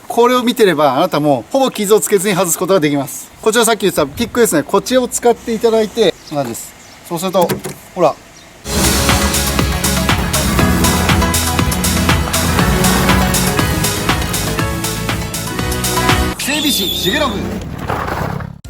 これを見てればあなたもほぼ傷をつけずに外すことができます。こちらさっき言ってたピックですね、こっちを使っていただいて、同じです。そうするとほら、整備士重信。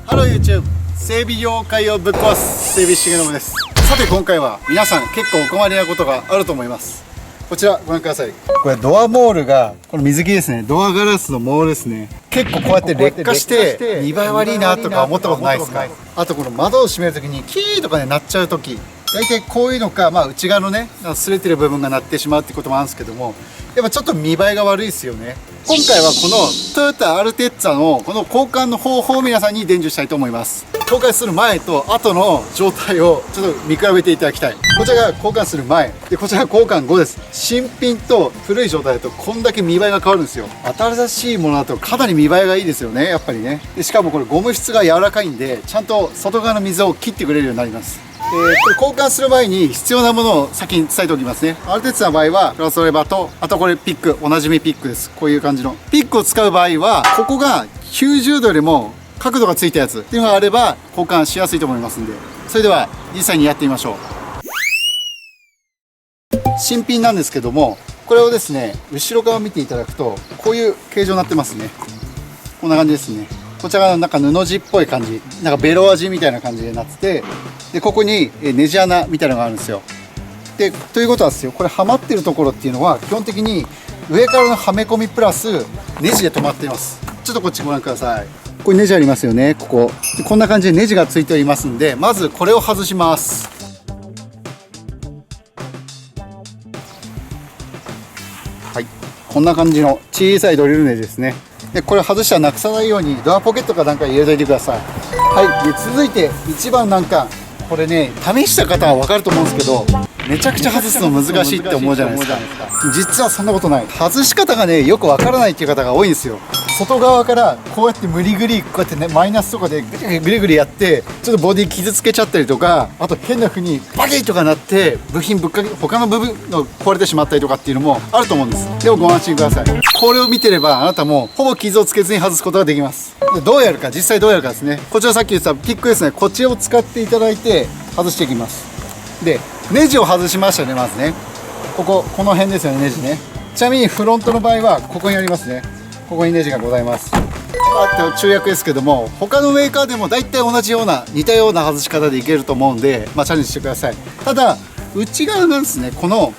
ハロー YouTube、 整備業界をぶっ壊す整備士重信です。さて今回は皆さん結構お困りなことがあると思います。こちらご覧ください。これドアモールが、この水切りですね、ドアガラスのモールですね、結構こうやって劣化して見栄え悪いなとか思ったことないですか？あとこの窓を閉めるときにキーとかね鳴っちゃうとき、大体こういうのか、内側のね擦れてる部分が鳴ってしまうってこともあるんですけども、やっぱちょっと見栄えが悪いですよね。今回はこのトヨタアルテッツァのこの交換の方法を皆さんに伝授したいと思います。交換する前と後の状態をちょっと見比べていただきたい。こちらが交換する前で、こちらが交換後です。新品と古い状態だとこんだけ見栄えが変わるんですよ。新しいものだとかなり見栄えがいいですよね、やっぱりね。でしかもこれゴム質が柔らかいんで、ちゃんと外側の溝を切ってくれるようになります。これ交換する前に必要なものを先に伝えておきますね。アルテッツァの場合はクロスレバーと、あとこれピック、おなじみピックです。こういう感じのピックを使う場合は、ここが90度よりも角度がついたやつっていうのがあれば交換しやすいと思いますんで、それでは実際にやってみましょう。新品なんですけども、これをですね後ろ側を見ていただくとこういう形状になってますね。こんな感じですね。こちらがなんか布地っぽい感じ、なんかベロ味みたいな感じになってて、でここにネジ穴みたいなのがあるんですよ。でということはですよ、これはまってるところっていうのは基本的に上からのはめ込みプラスネジで止まっています。ちょっとこっちご覧ください。ここにネジありますよね。ここでこんな感じでネジがついておりますんで、まずこれを外します。はい、こんな感じの小さいドリルネジですね。でこれ外したらなくさないようにドアポケットかなんか入れておいてください。はい、で続いて一番難関、これね試した方は分かると思うんですけど、めちゃくちゃ外すの難しいって思うじゃないですか。実はそんなことない。外し方がねよく分からないっていう方が多いんですよ。外側からこうやって無理ぐりこうやってねマイナスとかでぐりぐりやってちょっとボディ傷つけちゃったりとか、あと変な風にバキッとかなって部品ぶっかけ、他の部分が壊れてしまったりとかっていうのもあると思うんです。でもご安心ください。これを見てればあなたもほぼ傷をつけずに外すことができます。でどうやるか、実際どうやるかですね。こちらさっき言ってたピックですね、こっちを使っていただいて外していきます。でネジを外しましたね。まずねこの辺ですよね、ネジね。ちなみにフロントの場合はここにありますね。ここにネジがございます。あと注訳ですけども、他のメーカーでも大体同じような似たような外し方でいけると思うんで、チャレンジしてください。ただ内側なんですね。この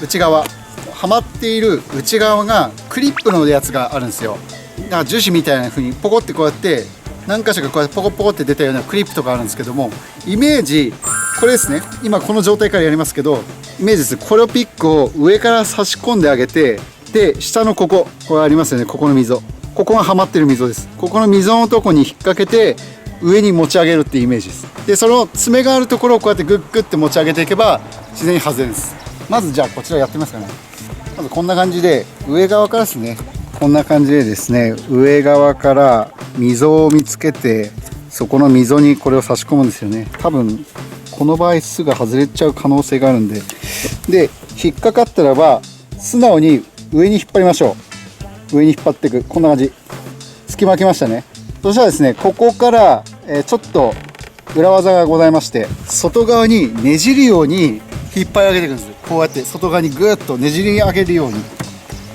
内側はまっている内側がクリップのやつがあるんですよ。だから樹脂みたいな風にポコってこうやって何箇所かこうやってポコポコって出たようなクリップとかあるんですけども、イメージこれですね。今この状態からやりますけど、イメージです。これをピックを上から差し込んであげて、で下のこれありますよね。ここの溝、ここがはまってる溝です。ここの溝のとこに引っ掛けて上に持ち上げるっていうイメージです。でその爪があるところをこうやってグッグッて持ち上げていけば自然に外れるんです。まずじゃあこちらやってみますかね。まずこんな感じで上側からですね、こんな感じでですね、上側から溝を見つけて、そこの溝にこれを差し込むんですよね。多分この場合すぐ外れちゃう可能性があるんで、で引っかかったらば素直に上に引っ張りましょう。上に引っ張っていく。こんな感じ。隙間空きましたね。そしたらですね、ここから、ちょっと裏技がございまして、外側にねじるように引っ張り上げていくんです。こうやって外側にぐーっとねじり上げるように、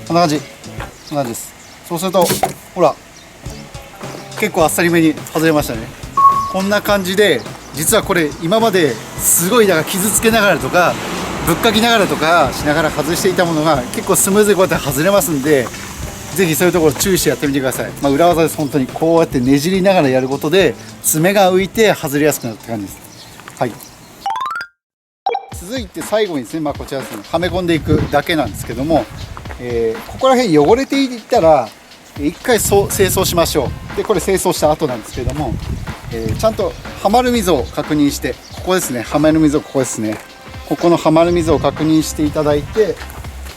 こんな感じ。こんな感じです。そうするとほら結構あっさりめに外れましたね。こんな感じで、実はこれ今まですごいだから傷つけながらとかぶっかきながらとかしながら外していたものが結構スムーズにこうやって外れますんで、ぜひそういうところ注意してやってみてください。裏技です。本当にこうやってねじりながらやることで爪が浮いて外れやすくなるって感じです。はい、続いて最後にですね、こちらですね、はめ込んでいくだけなんですけども、ここら辺汚れていったら一回清掃しましょう。でこれ清掃した後なんですけども、ちゃんとはまる溝を確認して、ここですね、はまる溝、ここですね、ここのはまる溝を確認していただいて、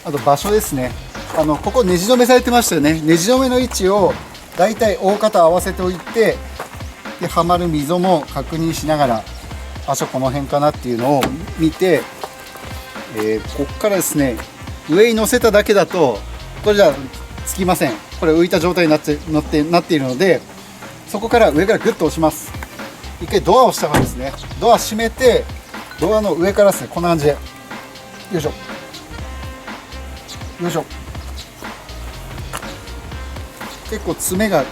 あと場所ですね。ここネジ止めされてましたよね。ネジ止めの位置をだいたい大方合わせておいて、ではまる溝も確認しながら、場所この辺かなっていうのを見て、ここからですね上に乗せただけだとこれじゃつきません。これ浮いた状態になっているので、そこから上からグッと押します。一回ドアを押した方がですね、ドア閉めて、ドアの上からですね、こんな感じでよいしょよいしょ。結構爪が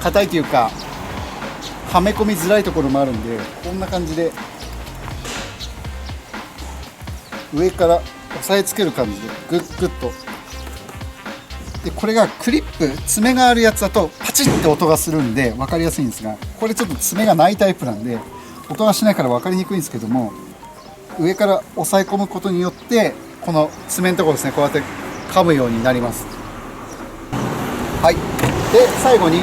硬いというかはめ込みづらいところもあるんで、こんな感じで上から押さえつける感じでグッグッと。でこれがクリップ、爪があるやつだとパチッて音がするんで分かりやすいんですが、これちょっと爪がないタイプなんで音がしないから分かりにくいんですけども、上から押さえ込むことによってこの爪のところですね、こうやって噛むようになります。はい。で最後に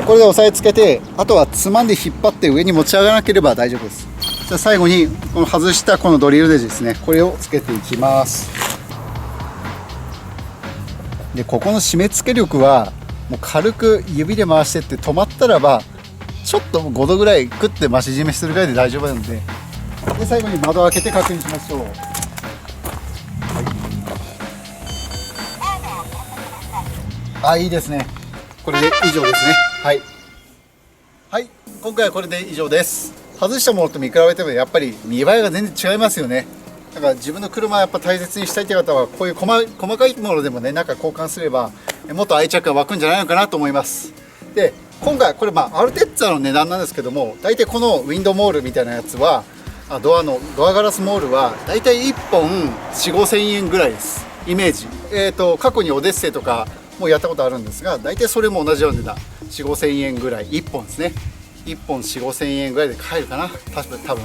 これで押さえつけて、あとはつまんで引っ張って上に持ち上がらなければ大丈夫です。じゃあ最後にこの外したこのドリルネジですね、これをつけていきます。でここの締め付け力はもう軽く指で回してって止まったらばちょっと5度ぐらいグッて増し締めするぐらいで大丈夫なので、最後に窓を開けて確認しましょう。はい、いいですね。これで以上ですね。はいはい、今回はこれで以上です。外したものと見比べてもやっぱり見栄えが全然違いますよね。だから自分の車をやっぱ大切にしたいという方はこういう細かいものでもね、なんか交換すればもっと愛着が湧くんじゃないのかなと思います。で今回これアルテッツァの値段なんですけども、大体このウィンドモールみたいなやつはドアガラスモールは大体1本 4,5 千円ぐらいです、イメージ。過去にオデッセイとかもやったことあるんですが、大体それも同じような値段 4,5 千円ぐらい、1本ですね。1本 4,5 千円ぐらいで買えるかな、多分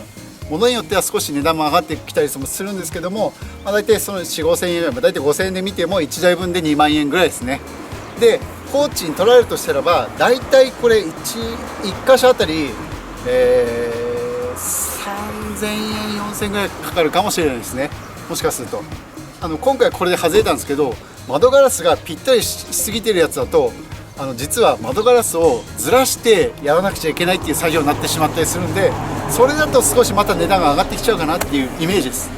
物によっては少し値段も上がってきたりするんですけども、大体その 4,5 千円ぐらい、大体5千円で見ても1台分で2万円ぐらいですね。で工賃に取られるとしたらば、大体これ 1箇所あたり、3,000円4,000円ぐらいかかるかもしれないですね、もしかすると。今回これで外れたんですけど、窓ガラスがぴったりしすぎてるやつだと実は窓ガラスをずらしてやらなくちゃいけないっていう作業になってしまったりするんで、それだと少しまた値段が上がってきちゃうかなっていうイメージです。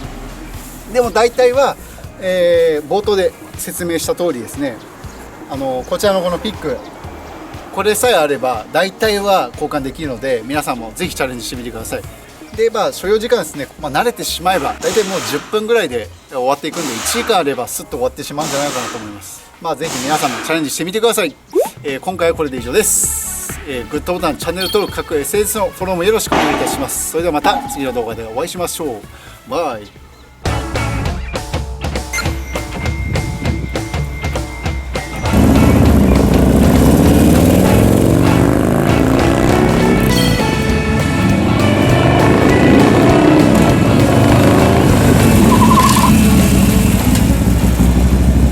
でも大体は、冒頭で説明した通りですね、こちらのこのピック、これさえあれば大体は交換できるので、皆さんもぜひチャレンジしてみてください。で所要時間ですね、慣れてしまえば大体もう10分ぐらいで終わっていくんで、1時間あればスッと終わってしまうんじゃないかなと思います。ぜひ皆さんもチャレンジしてみてください。今回はこれで以上です。グッドボタン、チャンネル登録、各 SNS のフォローもよろしくお願いいたします。それではまた次の動画でお会いしましょう。バイ。